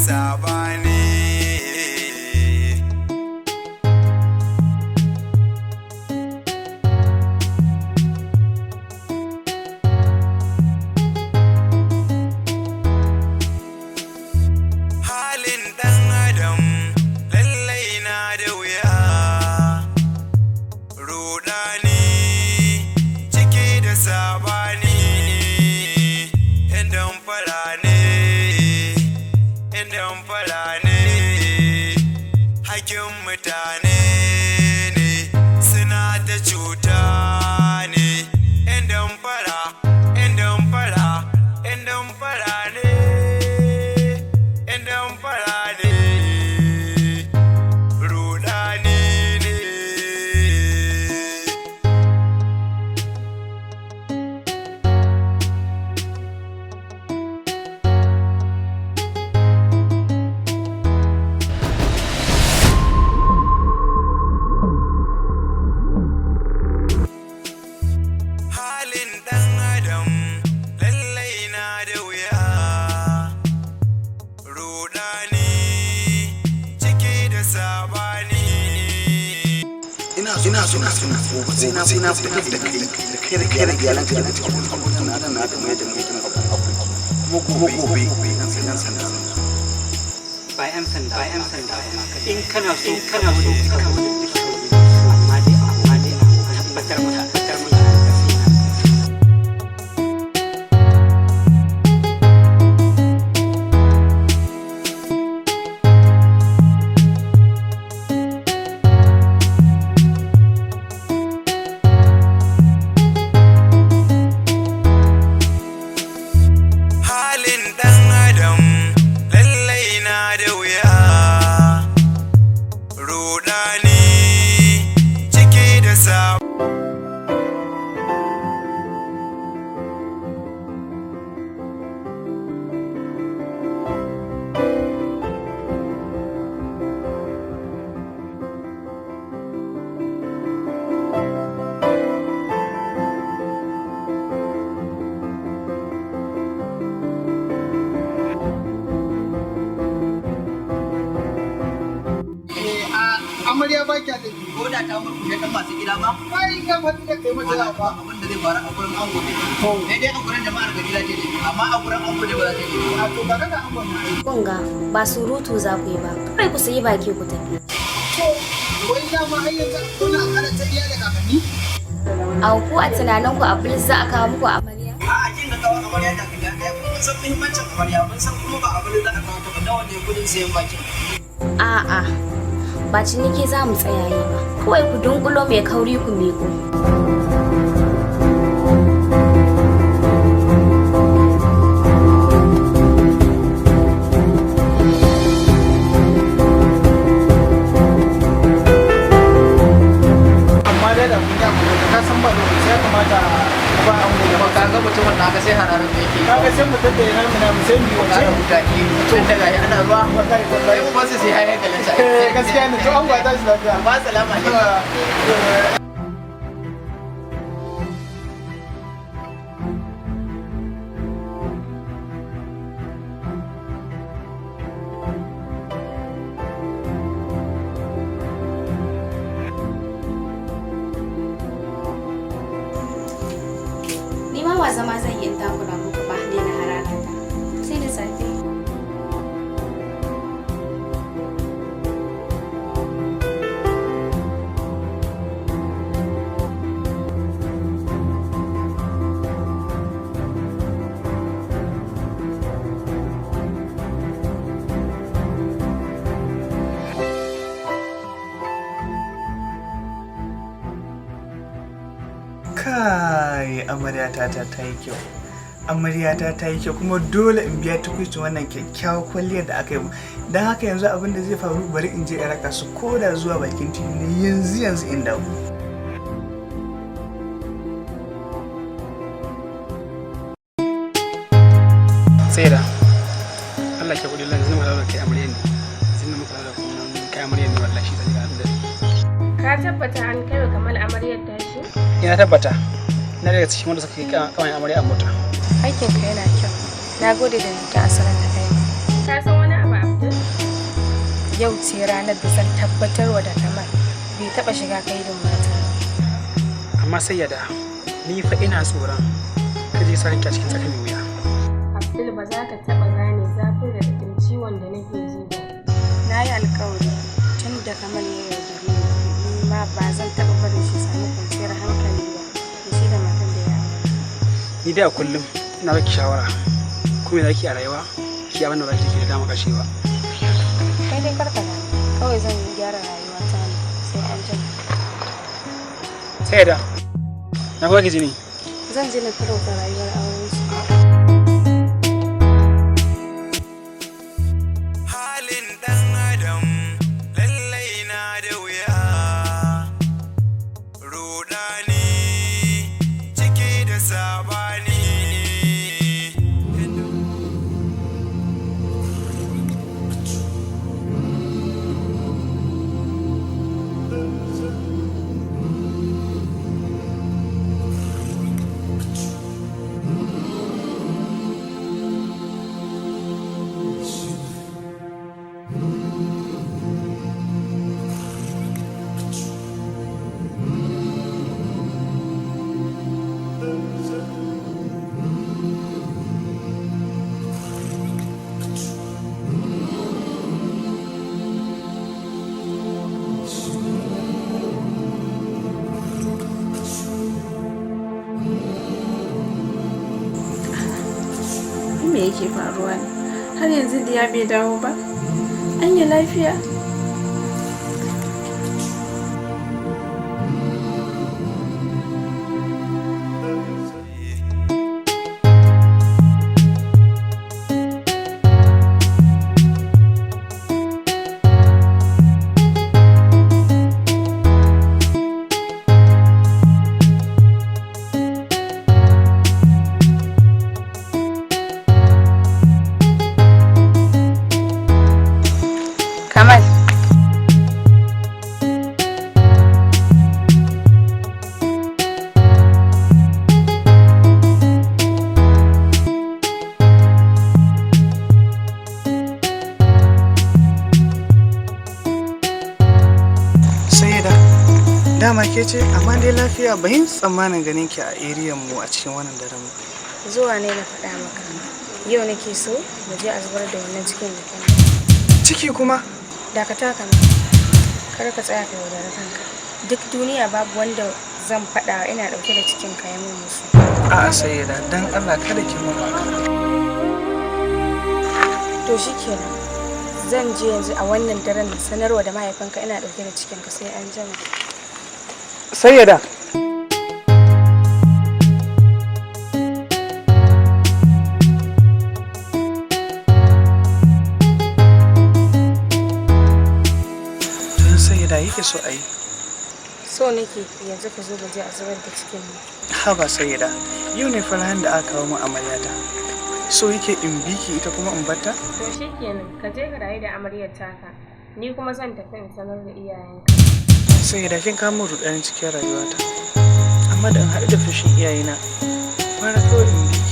sabani. Halin ɗan adam lallai na da wuya, rudani ciki da sabani. Indan fara ne, indan fara ne, hakin mutane ne suna ta cuta ne. Indan fara, indan fara, indan fara ne, indan fara ne, rudani ne. Halin ɗan adam lallai na da wuya, rudani ciki da sabani. ina so gobe sai na fitar da kai da iyalanka daga cikin wannan na da mai da kuma gobe nan sanda ba 'yan sanda ba in kana so ka wani amma dai tabbatar maka Halin ɗan adam lallai na da wuya, rudani ciki da sabani. Amarya ba kya da ko da ta murkushe dan masu gida ba ai ka fadi da kai mata ba abin da zai faru a gurin ango ne sai dai a gurin jama'ar gari za ta yi amma a gurin ango ne ba za ta yi a to kaga da angon ma Kunga ba surutu za ku yi ba, kai ku sayi baki ku tafi. to wai da ma har yanzu kuna kada ta iya da kakanni A ku a tunanin ku Abdul za a kawo muku amarya? a kin ga kawo amarya da kaja ɗaya mun san muhimmancin amarya mun san kuma ba abin da za a kawo ta ba nawa ne kudin sayan bakin A'a, ba ciniki za mu tsaya yi ba. Kawai ku dunkulo mai kauri ku miƙo. amma da mun ya mu ka san ba lokaci ya kamata ka ba ango da ka ga mutumin na ga sai hararin da yake kaga sai mu tattare nan muna mu sai mu ko wace ƙara mutane tun daga yi ana ruwa wallahi sai wallahi kuma su sai hayan galin sa gaskiya ne to ango ta shi lafiya ba salama ne Ni ma wa zama zan yi in takura muku ba, ne na hararata. Sai da safe. Kai, amaryata ta yi kyau. Amaryata ta yi kyau kuma dole in biya tukuicin wannan kyakkyawar kwalliyar da aka yi mu. Don haka yanzu abin da zai faru bari in je in raka su ko da zuwa bakin titi ne yanzu in dawo. Tsira Allah ke kudi lan zama da kai amarya ne zan muku da kai amarya ne wallahi shi zai ga abin da Ka tabbata an kai wa Kamal amaryar tashi? ina tabbata na daga cikin wanda suka yi kawai amarya a mota Aikin ka yana kyau. Na gode da nake asarar da kai. Ka san wani abu Abdul? yau ce ranar da zan tabbatarwa da Kamal bai taɓa shiga kaidin mata. Amma sai yada ni fa ina tsoron kaje sa ki a cikin tsakanin wuya. Abdul ba za ka taɓa gane zafin da ɗin ciwon da nake ji ba. Na yi alkawari tun da Kamal ya yaudare ni ma ba zan taɓa barin shi sami kwanciyar hankali ba da shi da matan da ya aura. Ni dai a kullum ina baki shawara kuma da ki a rayuwa ki abin da ba ki da dama kashe ba. Kai dai karka da kawai zan gyara rayuwa ta ne sai an jima. Sai da na kuwa ki ji ne. Zan je na farauta rayuwar auren su. halin dan adam lallai na da wuya rudani cike da sabani me yake faruwa ne har yanzu diya bai dawo ba an yi lafiya Kamal. Sayyida, dama ke ce amma dai lafiya bayin tsammanin ganin ki a area mu a cikin wannan daren ba. Zuwa ne na faɗa maka. Yau nake so mu je a zubar da wannan cikin da kan. Ciki kuma? Dakata Kamal. Kar ka tsaya ka yaudara kanka. Duk duniya babu wanda zan faɗa ina ɗauke da cikin kayan musu. A'a Sayyida, dan Allah kada ki mun haka. To shikenan. Zan je yanzu a wannan daren na sanarwa da mahaifinka ina ɗauke da cikin ka sai an jima. Sayyida. Da yake so a yi. So nake yanzu ka zo mu je a zubar da cikin mu. Haba Sayyida, yau ne farhan da aka kawo mu amaryata. So yake in biki ita kuma in batta? To shikenan, ka je ka rayu da amaryar taka. Ni kuma zan tafi in sanar da iyayenka. Sayyida kin kawo mu rudanin cikin rayuwata. Amma da in haɗu da fushin iyayena, fara kawai in biki.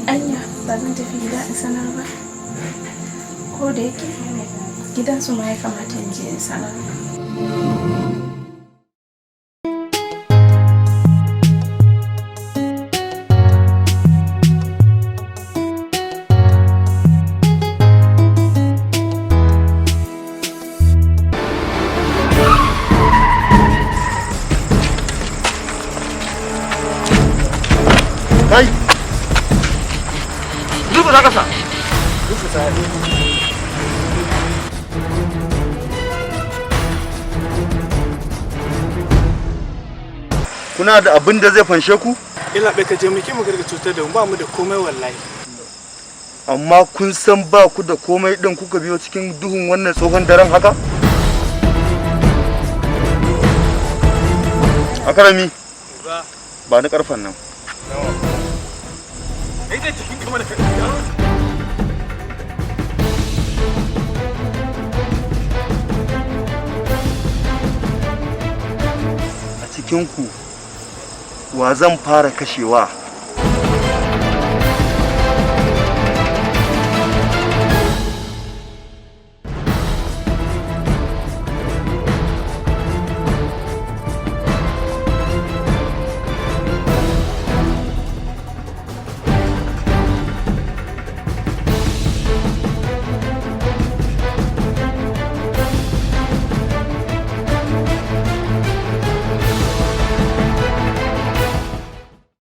anya ba zan tafi gida in sanar ba ko da yake gidansu ma ya kamata in je in sanar. Kuna da abin da zai fanshe ku? Illa bai ka je muke mu garga cutar da mu ba mu da komai wallahi. Amma kun san ba ku da komai din kuka biyo cikin duhun wannan tsohon daren haka? Akarami. Ba ni karfan nan. A cikin ku wa zan fara kashewa